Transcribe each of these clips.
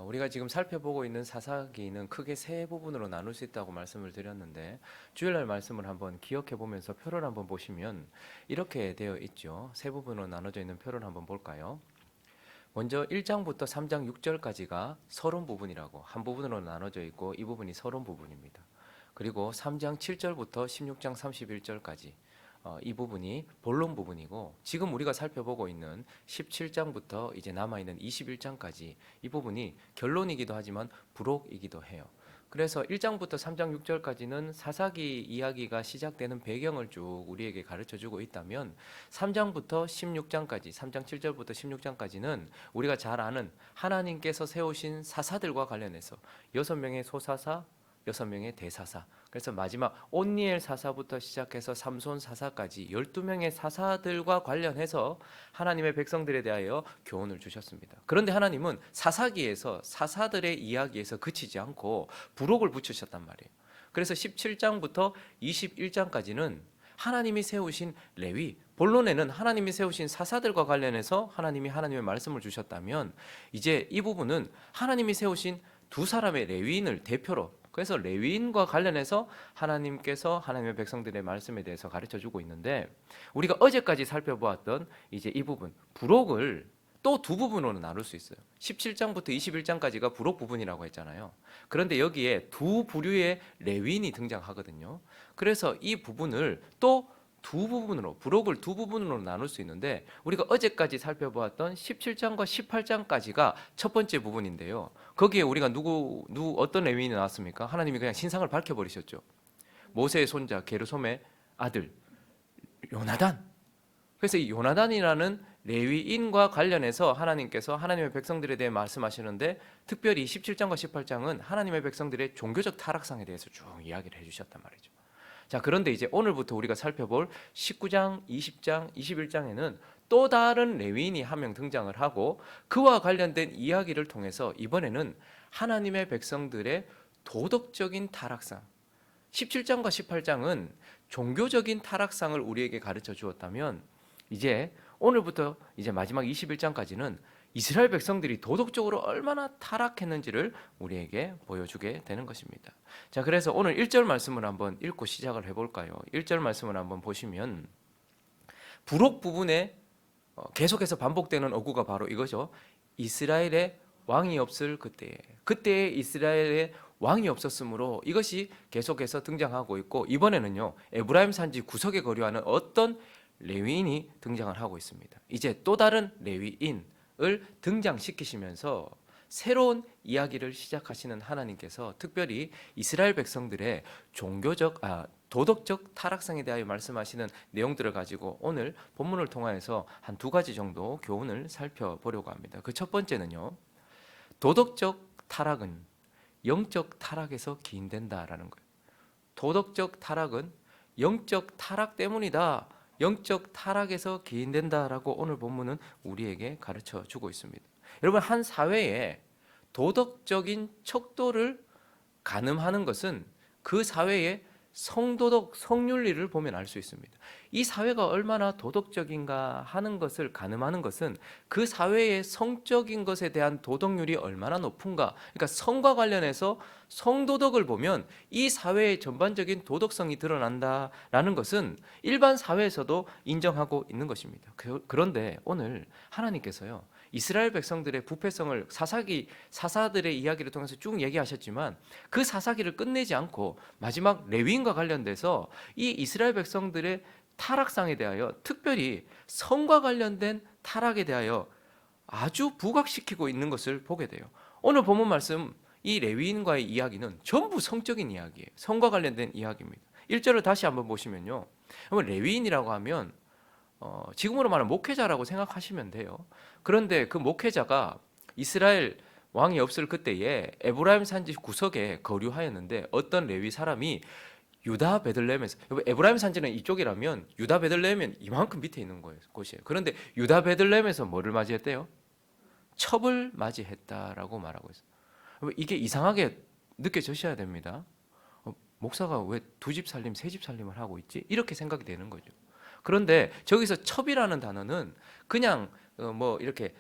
우리가 지금 살펴보고 있는 사사기는 크게 세 부분으로 나눌 수 있다고 말씀을 드렸는데 주일날 말씀을 한번 기억해 보면서 표를 한번 보시면 이렇게 되어 있죠. 세 부분으로 나눠져 있는 표를 한번 볼까요? 먼저 1장부터 3장 6절까지가 서론 부분이라고 한 부분으로 나눠져 있고 이 부분이 서론 부분입니다. 그리고 3장 7절부터 16장 31절까지 이 부분이 본론 부분이고 지금 우리가 살펴보고 있는 17장부터 이제 남아있는 21장까지 이 부분이 결론이기도 하지만 부록이기도 해요. 그래서 1장부터 3장 6절까지는 사사기 이야기가 시작되는 배경을 쭉 우리에게 가르쳐주고 있다면 3장부터 16장까지 3장 7절부터 16장까지는 우리가 잘 아는 하나님께서 세우신 사사들과 관련해서 6명의 소사사 6명의 대사사, 그래서 마지막 온니엘 사사부터 시작해서 삼손 사사까지 12명의 사사들과 관련해서 하나님의 백성들에 대하여 교훈을 주셨습니다. 그런데 하나님은 사사기에서 사사들의 이야기에서 그치지 않고 부록을 붙이셨단 말이에요. 그래서 17장부터 21장까지는 하나님이 세우신 레위, 본론에는 하나님이 세우신 사사들과 관련해서 하나님이 하나님의 말씀을 주셨다면 이제 이 부분은 하나님이 세우신 두 사람의 레위인을 대표로, 그래서 레위인과 관련해서 하나님께서 하나님의 백성들의 말씀에 대해서 가르쳐주고 있는데 우리가 어제까지 살펴보았던 이제 이 부분 부록을 또 두 부분으로 나눌 수 있어요. 17장부터 21장까지가 부록 부분이라고 했잖아요. 그런데 여기에 두 부류의 레위인이 등장하거든요. 그래서 이 부분을 또 두 부분으로, 부록을 두 부분으로 나눌 수 있는데 우리가 어제까지 살펴보았던 17장과 18장까지가 첫 번째 부분인데요. 거기에 우리가 어떤 레위인이 나왔습니까? 하나님이 그냥 신상을 밝혀버리셨죠. 모세의 손자 게르솜의 아들 요나단. 그래서 이 요나단이라는 레위인과 관련해서 하나님께서 하나님의 백성들에 대해 말씀하시는데 특별히 17장과 18장은 하나님의 백성들의 종교적 타락상에 대해서 쭉 이야기를 해주셨단 말이죠. 자, 그런데 이제 오늘부터 우리가 살펴볼 19장, 20장, 21장에는 또 다른 레위인이 한 명 등장을 하고 그와 관련된 이야기를 통해서 이번에는 하나님의 백성들의 도덕적인 타락상, 17장과 18장은 종교적인 타락상을 우리에게 가르쳐 주었다면 이제 오늘부터 이제 마지막 21장까지는 이스라엘 백성들이 도덕적으로 얼마나 타락했는지를 우리에게 보여주게 되는 것입니다. 자, 그래서 오늘 1절 말씀을 한번 읽고 시작을 해볼까요? 1절 말씀을 한번 보시면 부록 부분에 계속해서 반복되는 어구가 바로 이거죠. 이스라엘의 왕이 없을 그때에 이스라엘의 왕이 없었으므로 이것이 계속해서 등장하고 있고 이번에는요 에브라임 산지 구석에 거류하는 어떤 레위인이 등장을 하고 있습니다. 이제 또 다른 레위인을 등장시키시면서 새로운 이야기를 시작하시는 하나님께서 특별히 이스라엘 백성들의 도덕적 타락상에 대하여 말씀하시는 내용들을 가지고 오늘 본문을 통하여서 한 두 가지 정도 교훈을 살펴보려고 합니다. 그 첫 번째는요, 도덕적 타락은 영적 타락에서 기인된다라는 거예요. 도덕적 타락은 영적 타락 때문이다. 영적 타락에서 기인된다라고 오늘 본문은 우리에게 가르쳐 주고 있습니다. 여러분, 한 사회에 도덕적인 척도를 가늠하는 것은 그 사회의 성도덕, 성윤리를 보면 알 수 있습니다. 이 사회가 얼마나 도덕적인가 하는 것을 가늠하는 것은 그 사회의 성적인 것에 대한 도덕률이 얼마나 높은가, 그러니까 성과 관련해서 성도덕을 보면 이 사회의 전반적인 도덕성이 드러난다라는 것은 일반 사회에서도 인정하고 있는 것입니다. 그런데 오늘 하나님께서요 이스라엘 백성들의 부패성을 사사들의 이야기를 통해서 쭉 얘기하셨지만 그 사사기를 끝내지 않고 마지막 레위인과 관련돼서 이 이스라엘 백성들의 타락상에 대하여 특별히 성과 관련된 타락에 대하여 아주 부각시키고 있는 것을 보게 돼요. 오늘 본문 말씀 이 레위인과의 이야기는 전부 성적인 이야기예요. 성과 관련된 이야기입니다. 1절을 다시 한번 보시면요, 레위인이라고 하면 지금으로 말하면 목회자라고 생각하시면 돼요. 그런데 그 목회자가 이스라엘 왕이 없을 그때에 에브라임 산지 구석에 거류하였는데 어떤 레위 사람이 유다 베들레헴에서, 에브라임 산지는 이쪽이라면 유다 베들레헴은 이만큼 밑에 있는 곳이에요. 그런데 유다 베들레헴에서 뭐를 맞이했대요? 첩을 맞이했다라고 말하고 있어요. 이게 이상하게 느껴지셔야 됩니다. 목사가 왜 두 집 살림, 세 집 살림을 하고 있지? 이렇게 생각이 되는 거죠. 그런데 저기서 첩이라는 단어는 그냥 뭐 이렇게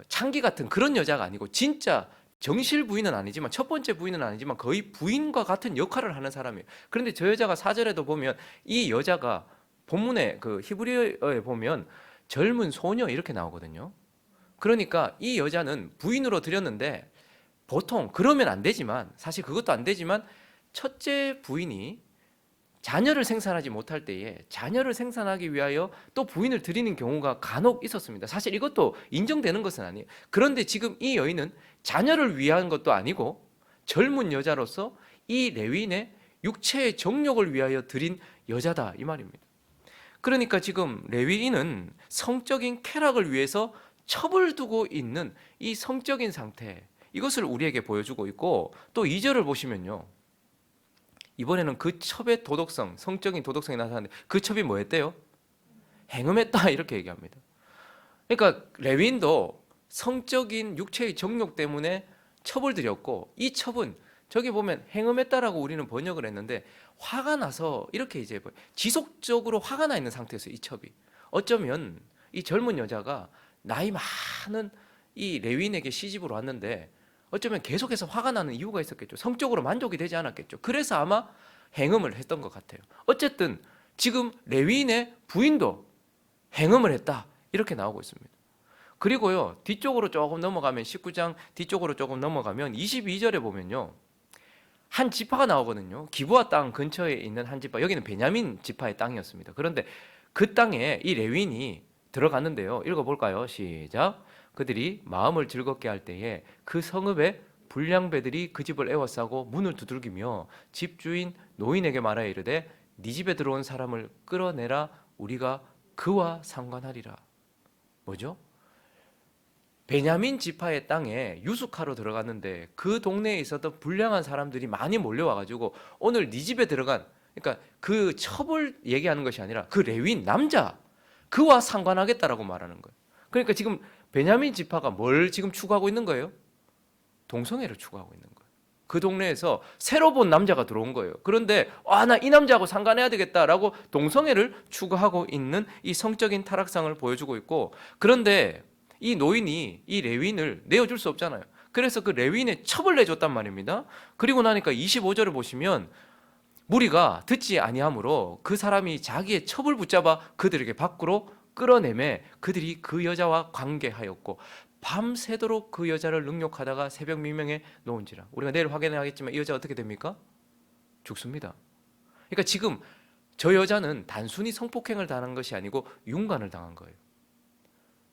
창기 같은 그런 여자가 아니고 진짜 정실 부인은 아니지만 첫 번째 부인은 아니지만 거의 부인과 같은 역할을 하는 사람이에요. 그런데 저 여자가 4절에도 보면 이 여자가 본문에 그 히브리어에 보면 젊은 소녀 이렇게 나오거든요. 그러니까 이 여자는 부인으로 들였는데 보통 그러면 안 되지만 사실 그것도 안 되지만 첫째 부인이 자녀를 생산하지 못할 때에 자녀를 생산하기 위하여 또 부인을 들이는 경우가 간혹 있었습니다. 사실 이것도 인정되는 것은 아니에요. 그런데 지금 이 여인은 자녀를 위한 것도 아니고 젊은 여자로서 이 레위인의 육체의 정욕을 위하여 들인 여자다 이 말입니다. 그러니까 지금 레위인은 성적인 쾌락을 위해서 첩을 두고 있는 이 성적인 상태, 이것을 우리에게 보여주고 있고, 또 2절을 보시면요, 이번에는 그 첩의 도덕성, 성적인 도덕성이 나타나는데 그 첩이 뭐였대요? 행음했다 이렇게 얘기합니다. 그러니까 레위인도 성적인 육체의 정욕 때문에 첩을 들였고, 이 첩은 저기 보면 행음했다라고 우리는 번역을 했는데 화가 나서 이렇게 이제 지속적으로 화가 나 있는 상태에서 이 첩이 어쩌면 이 젊은 여자가 나이 많은 이 레위인에게 시집으로 왔는데 어쩌면 계속해서 화가 나는 이유가 있었겠죠. 성적으로 만족이 되지 않았겠죠. 그래서 아마 행음을 했던 것 같아요. 어쨌든 지금 레위인의 부인도 행음을 했다 이렇게 나오고 있습니다. 그리고요, 뒤쪽으로 조금 넘어가면 19장 뒤쪽으로 조금 넘어가면 22절에 보면요, 한 지파가 나오거든요. 기브아 땅 근처에 있는 한 지파, 여기는 베냐민 지파의 땅이었습니다. 그런데 그 땅에 이 레위인이 들어갔는데요, 읽어볼까요? 시작. 그들이 마음을 즐겁게 할 때에 그 성읍의 불량배들이 그 집을 에워싸고 문을 두들기며 집주인 노인에게 말하여 이르되 네 집에 들어온 사람을 끌어내라, 우리가 그와 상관하리라. 뭐죠? 베냐민 지파의 땅에 유숙하러 들어갔는데 그 동네에 있었던 불량한 사람들이 많이 몰려와가지고 오늘 네 집에 들어간, 그러니까 그 첩을 얘기하는 것이 아니라 그 레위인 남자 그와 상관하겠다라고 말하는 거예요. 그러니까 지금 베냐민 지파가 뭘 지금 추구하고 있는 거예요? 동성애를 추구하고 있는 거예요. 그 동네에서 새로 본 남자가 들어온 거예요. 그런데 나 이 남자하고 상관해야 되겠다라고 동성애를 추구하고 있는 이 성적인 타락상을 보여주고 있고, 그런데 이 노인이 이 레위인을 내어줄 수 없잖아요. 그래서 그 레위인의 첩을 내줬단 말입니다. 그리고 나니까 25절을 보시면 무리가 듣지 아니하므로 그 사람이 자기의 첩을 붙잡아 그들에게 밖으로 끌어내매 그들이 그 여자와 관계하였고 밤새도록 그 여자를 능욕하다가 새벽 미명에 놓은지라. 우리가 내일 확인하겠지만 이 여자 어떻게 됩니까? 죽습니다. 그러니까 지금 저 여자는 단순히 성폭행을 당한 것이 아니고 윤관을 당한 거예요.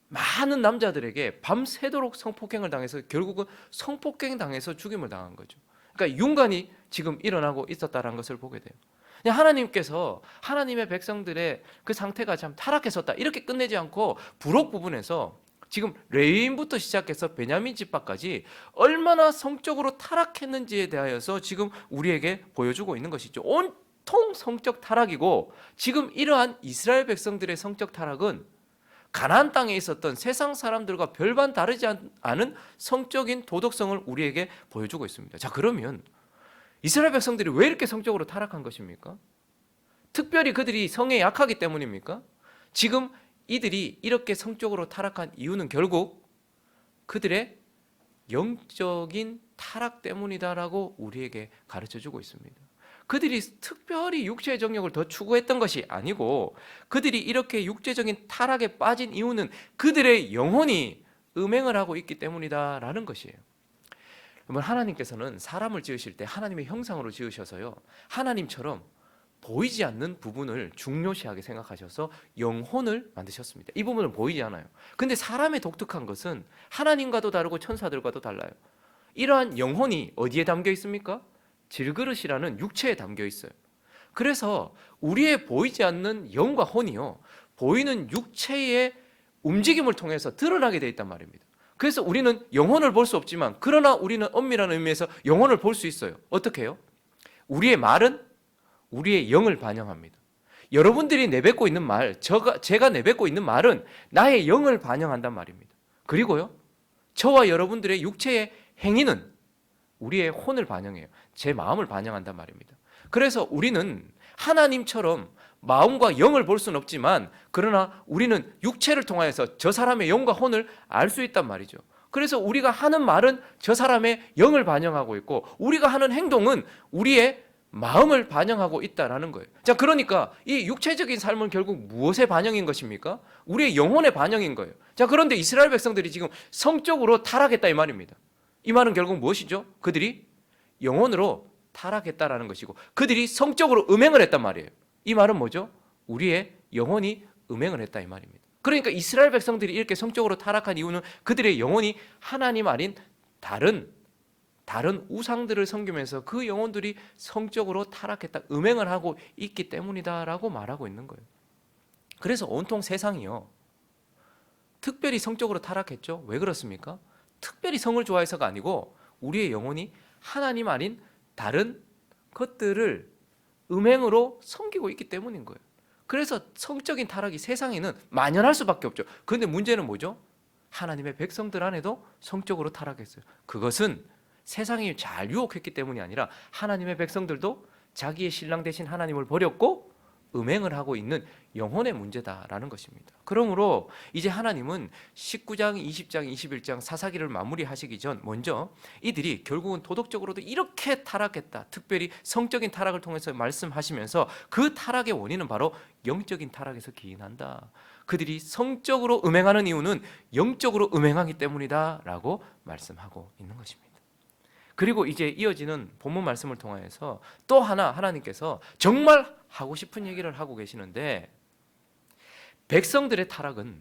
많은 남자들에게 밤새도록 성폭행을 당해서 결국은 성폭행 당해서 죽임을 당한 거죠. 그러니까 윤관이 지금 일어나고 있었다는 것을 보게 돼요. 하나님께서 하나님의 백성들의 그 상태가 참 타락했었다 이렇게 끝내지 않고 부록 부분에서 지금 레위인부터 시작해서 베냐민 지파까지 얼마나 성적으로 타락했는지에 대하여서 지금 우리에게 보여주고 있는 것이죠. 온통 성적 타락이고, 지금 이러한 이스라엘 백성들의 성적 타락은 가나안 땅에 있었던 세상 사람들과 별반 다르지 않은 성적인 도덕성을 우리에게 보여주고 있습니다. 자, 그러면 이스라엘 백성들이 왜 이렇게 성적으로 타락한 것입니까? 특별히 그들이 성에 약하기 때문입니까? 지금 이들이 이렇게 성적으로 타락한 이유는 결국 그들의 영적인 타락 때문이다라고 우리에게 가르쳐주고 있습니다. 그들이 특별히 육체의 정욕을 더 추구했던 것이 아니고 그들이 이렇게 육체적인 타락에 빠진 이유는 그들의 영혼이 음행을 하고 있기 때문이다라는 것이에요. 여러분, 하나님께서는 사람을 지으실 때 하나님의 형상으로 지으셔서요, 하나님처럼 보이지 않는 부분을 중요시하게 생각하셔서 영혼을 만드셨습니다. 이 부분은 보이지 않아요. 근데 사람의 독특한 것은 하나님과도 다르고 천사들과도 달라요. 이러한 영혼이 어디에 담겨 있습니까? 질그릇이라는 육체에 담겨 있어요. 그래서 우리의 보이지 않는 영과 혼이요, 보이는 육체의 움직임을 통해서 드러나게 되어 있단 말입니다. 그래서 우리는 영혼을 볼 수 없지만 그러나 우리는 엄밀한 의미에서 영혼을 볼 수 있어요. 어떻게 해요? 우리의 말은 우리의 영을 반영합니다. 여러분들이 내뱉고 있는 말, 제가 내뱉고 있는 말은 나의 영을 반영한단 말입니다. 그리고요, 저와 여러분들의 육체의 행위는 우리의 혼을 반영해요. 제 마음을 반영한단 말입니다. 그래서 우리는 하나님처럼 마음과 영을 볼 수는 없지만 그러나 우리는 육체를 통하여서 저 사람의 영과 혼을 알 수 있단 말이죠. 그래서 우리가 하는 말은 저 사람의 영을 반영하고 있고 우리가 하는 행동은 우리의 마음을 반영하고 있다라는 거예요. 자, 그러니까 이 육체적인 삶은 결국 무엇의 반영인 것입니까? 우리의 영혼의 반영인 거예요. 자, 그런데 이스라엘 백성들이 지금 성적으로 타락했다 이 말입니다. 이 말은 결국 무엇이죠? 그들이 영혼으로 타락했다라는 것이고 그들이 성적으로 음행을 했단 말이에요. 이 말은 뭐죠? 우리의 영혼이 음행을 했다 이 말입니다. 그러니까 이스라엘 백성들이 이렇게 성적으로 타락한 이유는 그들의 영혼이 하나님 아닌 다른 우상들을 섬기면서 그 영혼들이 성적으로 타락했다, 음행을 하고 있기 때문이다라고 말하고 있는 거예요. 그래서 온통 세상이요, 특별히 성적으로 타락했죠. 왜 그렇습니까? 특별히 성을 좋아해서가 아니고 우리의 영혼이 하나님 아닌 다른 것들을 음행으로 섬기고 있기 때문인 거예요. 그래서 성적인 타락이 세상에는 만연할 수밖에 없죠. 그런데 문제는 뭐죠? 하나님의 백성들 안에도 성적으로 타락했어요. 그것은 세상이 잘 유혹했기 때문이 아니라 하나님의 백성들도 자기의 신랑 되신 하나님을 버렸고 음행을 하고 있는 영혼의 문제다라는 것입니다. 그러므로 이제 하나님은 19장, 20장, 21장 사사기를 마무리하시기 전 먼저 이들이 결국은 도덕적으로도 이렇게 타락했다, 특별히 성적인 타락을 통해서 말씀하시면서 그 타락의 원인은 바로 영적인 타락에서 기인한다. 그들이 성적으로 음행하는 이유는 영적으로 음행하기 때문이다 라고 말씀하고 있는 것입니다. 그리고 이제 이어지는 본문 말씀을 통해서 또 하나 하나님께서 정말 하고 싶은 얘기를 하고 계시는데, 백성들의 타락은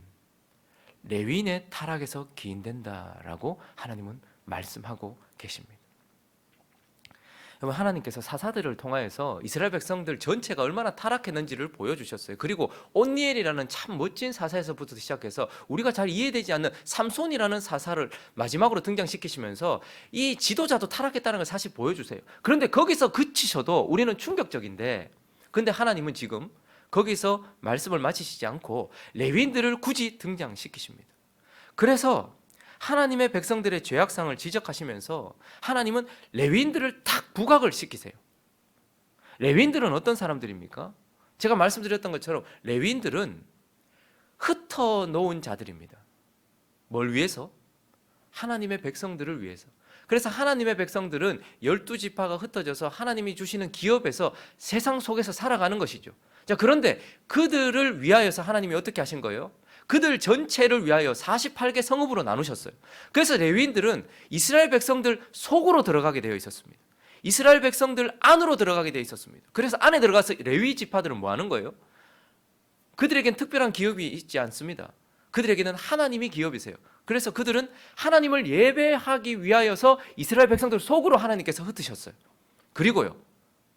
레위인의 타락에서 기인된다라고 하나님은 말씀하고 계십니다. 하나님께서 사사들을 통하여서 이스라엘 백성들 전체가 얼마나 타락했는지를 보여주셨어요. 그리고 온니엘이라는 참 멋진 사사에서부터 시작해서 우리가 잘 이해되지 않는 삼손이라는 사사를 마지막으로 등장시키시면서 이 지도자도 타락했다는 걸 사실 보여주세요. 그런데 거기서 그치셔도 우리는 충격적인데, 근데 하나님은 지금 거기서 말씀을 마치시지 않고 레위인들을 굳이 등장시키십니다. 그래서 하나님의 백성들의 죄악상을 지적하시면서 하나님은 레위인들을 탁 부각을 시키세요. 레위인들은 어떤 사람들입니까? 제가 말씀드렸던 것처럼 레위인들은 흩어놓은 자들입니다. 뭘 위해서? 하나님의 백성들을 위해서. 그래서 하나님의 백성들은 12지파가 흩어져서 하나님이 주시는 기업에서 세상 속에서 살아가는 것이죠. 자, 그런데 그들을 위하여서 하나님이 어떻게 하신 거예요? 그들 전체를 위하여 48개 성읍으로 나누셨어요. 그래서 레위인들은 이스라엘 백성들 속으로 들어가게 되어 있었습니다. 이스라엘 백성들 안으로 들어가게 되어 있었습니다. 그래서 안에 들어가서 레위 지파들은 뭐 하는 거예요? 그들에겐 특별한 기업이 있지 않습니다. 그들에게는 하나님이 기업이세요. 그래서 그들은 하나님을 예배하기 위하여서 이스라엘 백성들 속으로 하나님께서 흩으셨어요. 그리고요,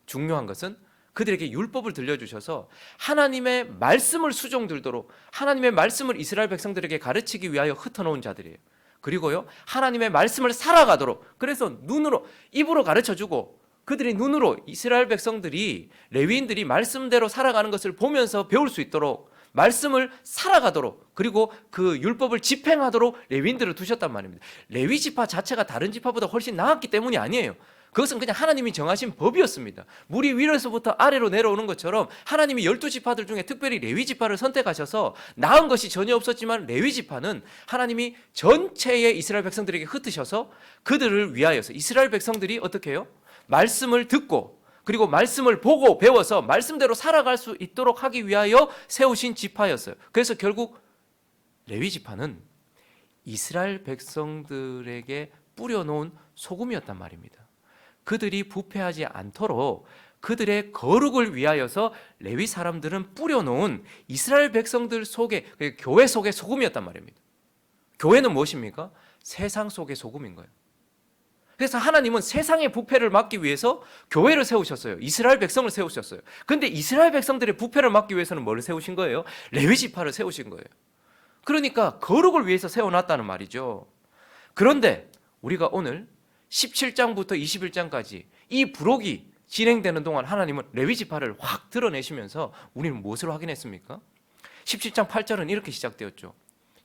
중요한 것은 그들에게 율법을 들려주셔서 하나님의 말씀을 수종들도록 하나님의 말씀을 이스라엘 백성들에게 가르치기 위하여 흩어놓은 자들이에요. 그리고요, 하나님의 말씀을 살아가도록, 그래서 눈으로, 입으로 가르쳐주고 그들이 눈으로 이스라엘 백성들이, 레위인들이 말씀대로 살아가는 것을 보면서 배울 수 있도록 말씀을 살아가도록, 그리고 그 율법을 집행하도록 레위인들을 두셨단 말입니다. 레위 지파 자체가 다른 지파보다 훨씬 나았기 때문이 아니에요. 그것은 그냥 하나님이 정하신 법이었습니다. 물이 위로에서부터 아래로 내려오는 것처럼 하나님이 12지파들 중에 특별히 레위지파를 선택하셔서 나은 것이 전혀 없었지만 레위지파는 하나님이 전체의 이스라엘 백성들에게 흩으셔서 그들을 위하여서 이스라엘 백성들이 어떻게 해요? 말씀을 듣고 그리고 말씀을 보고 배워서 말씀대로 살아갈 수 있도록 하기 위하여 세우신 지파였어요. 그래서 결국 레위지파는 이스라엘 백성들에게 뿌려놓은 소금이었단 말입니다. 그들이 부패하지 않도록 그들의 거룩을 위하여서 레위 사람들은 뿌려놓은 이스라엘 백성들 속에, 교회 속의 소금이었단 말입니다. 교회는 무엇입니까? 세상 속의 소금인 거예요. 그래서 하나님은 세상의 부패를 막기 위해서 교회를 세우셨어요. 이스라엘 백성을 세우셨어요. 그런데 이스라엘 백성들의 부패를 막기 위해서는 뭘 세우신 거예요? 레위 지파를 세우신 거예요. 그러니까 거룩을 위해서 세워놨다는 말이죠. 그런데 우리가 오늘 17장부터 21장까지 이 부록이 진행되는 동안 하나님은 레위 지파를 확 드러내시면서 우리는 무엇을 확인했습니까? 17장 8절은 이렇게 시작되었죠.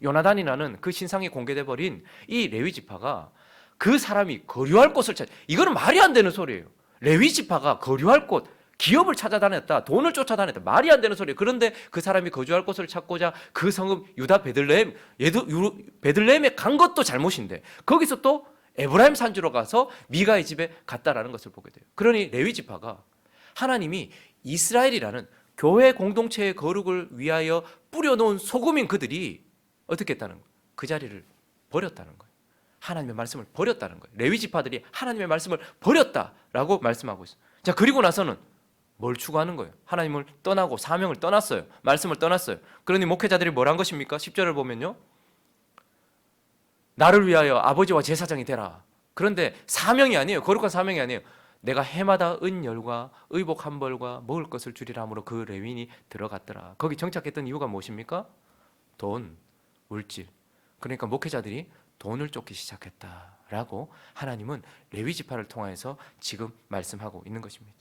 요나단이라는 그 신상이 공개돼 버린 이 레위 지파가 그 사람이 거류할 곳을 찾. 이거는 말이 안 되는 소리예요. 레위 지파가 거류할 곳, 기업을 찾아다녔다. 돈을 쫓아다녔다. 말이 안 되는 소리예요. 그런데 그 사람이 거주할 곳을 찾고자 그 성읍 유다 베들레헴, 베들레헴에 간 것도 잘못인데 거기서 또 에브라임 산지로 가서 미가의 집에 갔다라는 것을 보게 돼요. 그러니 레위 지파가 하나님이 이스라엘이라는 교회 공동체의 거룩을 위하여 뿌려놓은 소금인 그들이 어떻게 했다는 거예요? 그 자리를 버렸다는 거예요. 하나님의 말씀을 버렸다는 거예요. 레위 지파들이 하나님의 말씀을 버렸다라고 말씀하고 있어요. 자, 그리고 나서는 뭘 추구하는 거예요? 하나님을 떠나고 사명을 떠났어요. 말씀을 떠났어요. 그러니 목회자들이 뭘 한 것입니까? 10절을 보면요. 나를 위하여 아버지와 제사장이 되라. 그런데 사명이 아니에요. 거룩한 사명이 아니에요. 내가 해마다 은열과 의복 한 벌과 먹을 것을 주리라 함으로 그 레위인이 들어갔더라. 거기 정착했던 이유가 무엇입니까? 돈, 물질. 그러니까 목회자들이 돈을 쫓기 시작했다라고 하나님은 레위 지파를 통하여서 지금 말씀하고 있는 것입니다.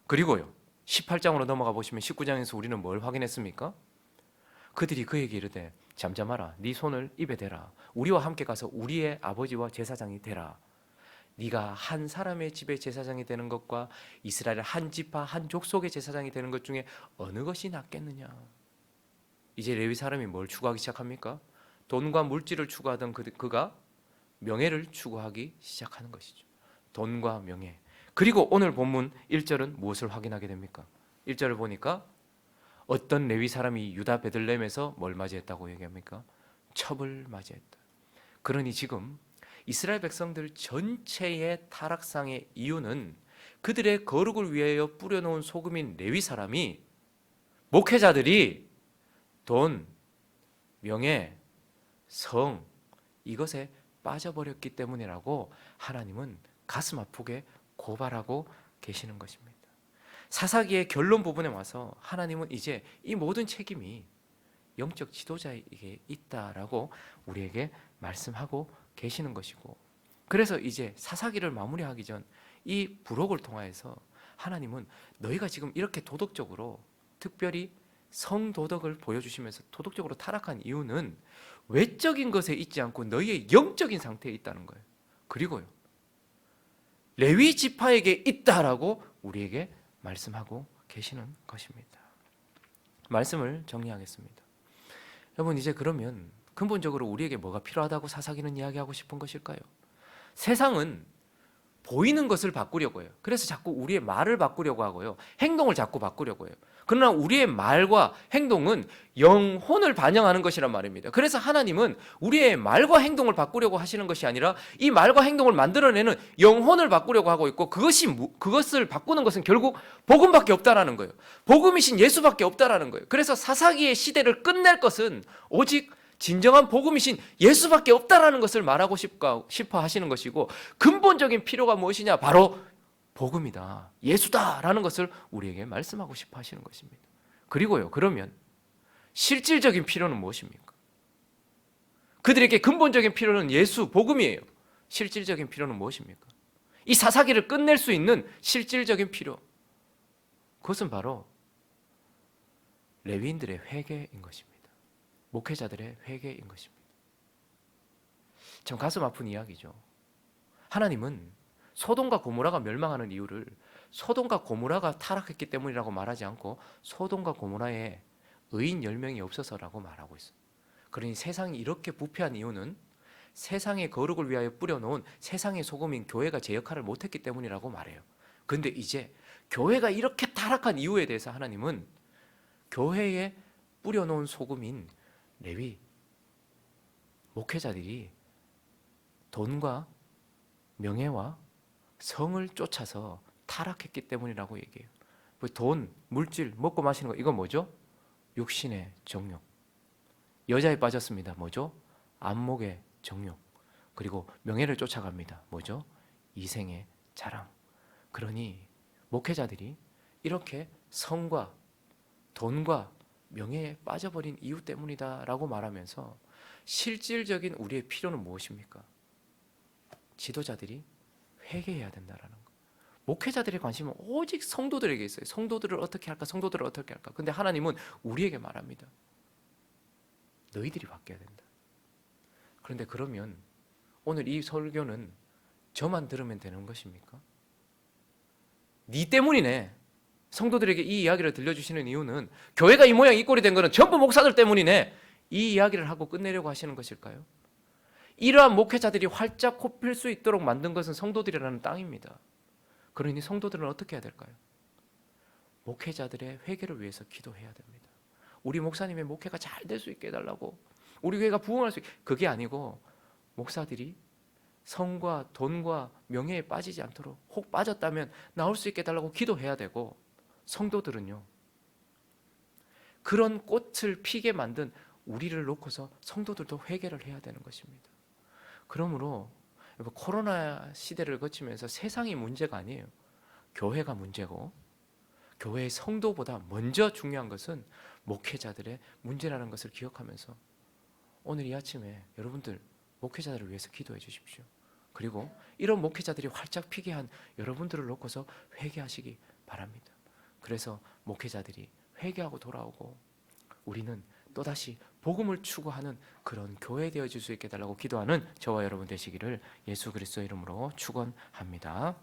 그리고요, 18장으로 넘어가 보시면 19장에서 우리는 뭘 확인했습니까? 그들이 그에게 이르되 잠잠하라, 네 손을 입에 대라. 우리와 함께 가서 우리의 아버지와 제사장이 되라. 네가 한 사람의 집의 제사장이 되는 것과 이스라엘 한 지파 한 족속의 제사장이 되는 것 중에 어느 것이 낫겠느냐. 이제 레위 사람이 뭘 추구하기 시작합니까? 돈과 물질을 추구하던 그가 명예를 추구하기 시작하는 것이죠. 돈과 명예. 그리고 오늘 본문 1절은 무엇을 확인하게 됩니까? 1절을 보니까 어떤 레위 사람이 유다 베들레헴에서 뭘 맞이했다고 얘기합니까? 첩을 맞이했다. 그러니 지금 이스라엘 백성들 전체의 타락상의 이유는 그들의 거룩을 위하여 뿌려놓은 소금인 레위 사람이, 목회자들이 돈, 명예, 성, 이것에 빠져버렸기 때문이라고 하나님은 가슴 아프게 고발하고 계시는 것입니다. 사사기의 결론 부분에 와서 하나님은 이제 이 모든 책임이 영적 지도자에게 있다라고 우리에게 말씀하고 계시는 것이고, 그래서 이제 사사기를 마무리하기 전 이 부록을 통하여서 하나님은 너희가 지금 이렇게 도덕적으로, 특별히 성도덕을 보여주시면서 도덕적으로 타락한 이유는 외적인 것에 있지 않고 너희의 영적인 상태에 있다는 거예요. 그리고요, 레위 지파에게 있다라고 우리에게 말씀하고 계시는 것입니다. 말씀을 정리하겠습니다. 여러분, 이제 그러면 근본적으로 우리에게 뭐가 필요하다고 사사기는 이야기하고 싶은 것일까요? 세상은 보이는 것을 바꾸려고 해요. 그래서 자꾸 우리의 말을 바꾸려고 하고요, 행동을 자꾸 바꾸려고 해요. 그러나 우리의 말과 행동은 영혼을 반영하는 것이란 말입니다. 그래서 하나님은 우리의 말과 행동을 바꾸려고 하시는 것이 아니라 이 말과 행동을 만들어내는 영혼을 바꾸려고 하고 있고, 그것을 바꾸는 것은 결국 복음밖에 없다라는 거예요. 복음이신 예수밖에 없다라는 거예요. 그래서 사사기의 시대를 끝낼 것은 오직 진정한 복음이신 예수밖에 없다라는 것을 말하고 싶어 하시는 것이고, 근본적인 필요가 무엇이냐? 바로 복음이다, 예수다라는 것을 우리에게 말씀하고 싶어 하시는 것입니다. 그리고요, 그러면 실질적인 필요는 무엇입니까? 그들에게 근본적인 필요는 예수, 복음이에요. 실질적인 필요는 무엇입니까? 이 사사기를 끝낼 수 있는 실질적인 필요, 그것은 바로 레위인들의 회개인 것입니다. 목회자들의 회개인 것입니다. 참 가슴 아픈 이야기죠. 하나님은 소돔과 고모라가 멸망하는 이유를 소돔과 고모라가 타락했기 때문이라고 말하지 않고 소돔과 고모라에 의인 10명이 없어서라고 말하고 있어요. 그러니 세상이 이렇게 부패한 이유는 세상의 거룩을 위하여 뿌려놓은 세상의 소금인 교회가 제 역할을 못했기 때문이라고 말해요. 그런데 이제 교회가 이렇게 타락한 이유에 대해서 하나님은 교회에 뿌려놓은 소금인 레위 목회자들이 돈과 명예와 성을 쫓아서 타락했기 때문이라고 얘기해요. 돈, 물질, 먹고 마시는 거, 이건 뭐죠? 육신의 정욕. 여자에 빠졌습니다. 뭐죠? 안목의 정욕. 그리고 명예를 쫓아갑니다. 뭐죠? 이생의 자랑. 그러니 목회자들이 이렇게 성과 돈과 명예에 빠져버린 이유 때문이다라고 말하면서 실질적인 우리의 필요는 무엇입니까? 지도자들이 회개해야 된다라는 거. 목회자들의 관심은 오직 성도들에게 있어요. 성도들을 어떻게 할까? 성도들을 어떻게 할까? 근데 하나님은 우리에게 말합니다. 너희들이 바뀌어야 된다. 그런데 그러면 오늘 이 설교는 저만 들으면 되는 것입니까? 네 때문이네. 성도들에게 이 이야기를 들려주시는 이유는 교회가 이 모양 이 꼴이 된 것은 전부 목사들 때문이네, 이 이야기를 하고 끝내려고 하시는 것일까요? 이러한 목회자들이 활짝 꼽힐 수 있도록 만든 것은 성도들이라는 땅입니다. 그러니 성도들은 어떻게 해야 될까요? 목회자들의 회개를 위해서 기도해야 됩니다. 우리 목사님의 목회가 잘 될 수 있게 해달라고, 우리 교회가 부흥할 수 있게, 그게 아니고 목사들이 성과 돈과 명예에 빠지지 않도록, 혹 빠졌다면 나올 수 있게 해달라고 기도해야 되고, 성도들은요, 그런 꽃을 피게 만든 우리를 놓고서 성도들도 회개를 해야 되는 것입니다. 그러므로 코로나 시대를 거치면서 세상이 문제가 아니에요. 교회가 문제고, 교회의 성도보다 먼저 중요한 것은 목회자들의 문제라는 것을 기억하면서 오늘 이 아침에 여러분들 목회자들을 위해서 기도해 주십시오. 그리고 이런 목회자들이 활짝 피게 한 여러분들을 놓고서 회개하시기 바랍니다. 그래서 목회자들이 회개하고 돌아오고 우리는 또다시 복음을 추구하는 그런 교회 되어질 수 있게 해달라고 기도하는 저와 여러분 되시기를 예수 그리스도의 이름으로 축원합니다.